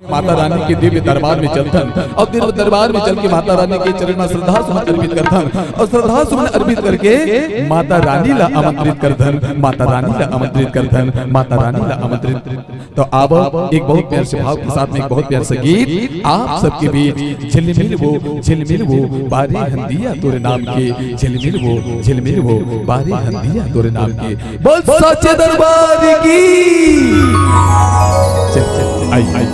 माता रानी के दिव्य दरबार में चलथन और दिव्य दरबार में चल के माता रानी के चरण में श्रद्धा सुमन अर्पित करथन और श्रद्धा सुमन अर्पित करके माता रानी ला आमंत्रित करथन, माता रानी ला आमंत्रित करथन, माता रानी ला आमंत्रित। तो अब एक बहुत प्यार से भाव के साथ में एक बहुत प्यार से गीत आप सबके बीच। झिलमिल वो बारे हंदिया तोरे नाम के, झिलमिल वो बारे हंदिया तोरे नाम के। बोल सच्चे दरबार की। चल आई चल।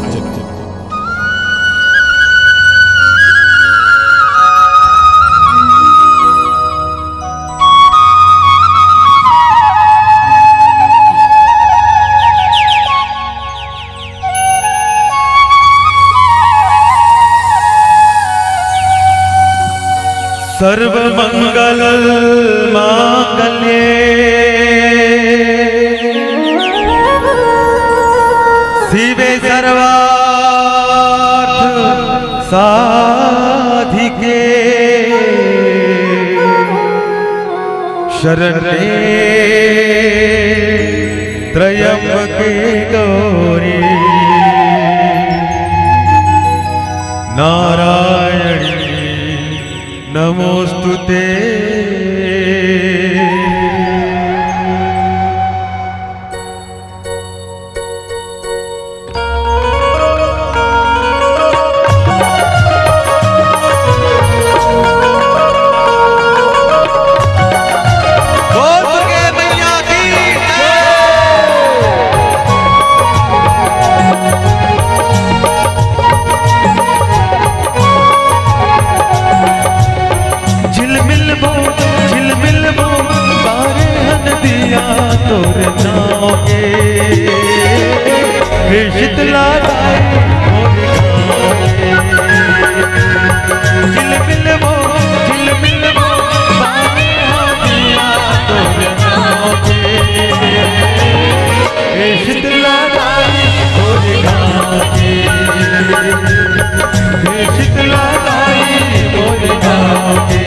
सर्वमंगल मांगल्ये शिवे सर्वार्थ साधिके शरण्ये त्र्यंबके गौरी नारायणी नमोस्तुते। तोरे नाम के शीतला तोरे नाम के झिलमिल वो बारे हंदिया तोरे नाम के शीतला तोरे नाम के शीतला तोरे नाम के।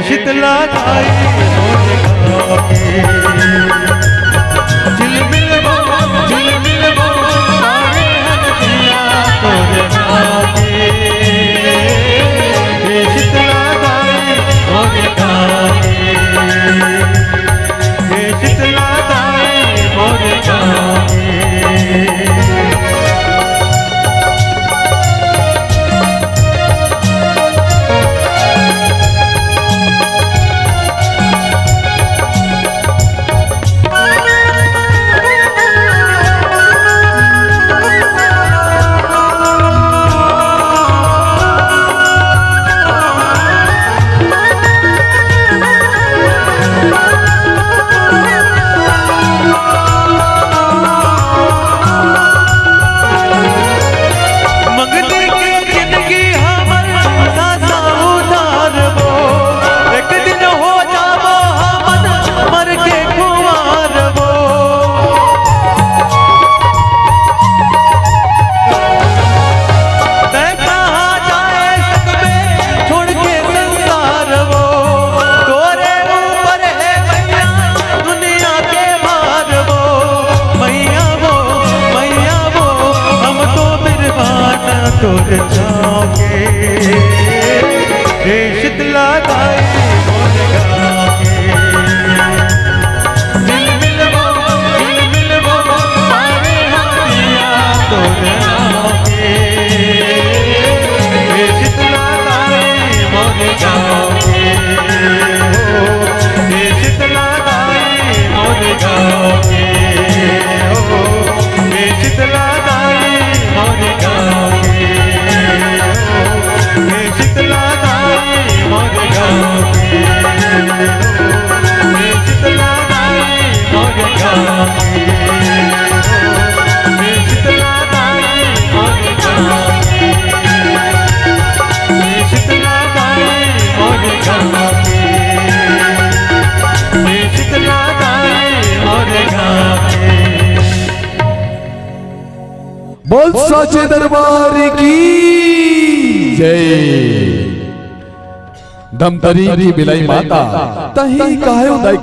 शीतला तोरे नाम के झिलमिल वो बारे हंदिया तोरे नाम के शीतला तोरे नाम के शीतला तोरे नाम के। तोरे नाम के शीतला तोरे नाम के बोल साचे दरबार की जय। धमतरी की बिलाई माता तही काहे उदय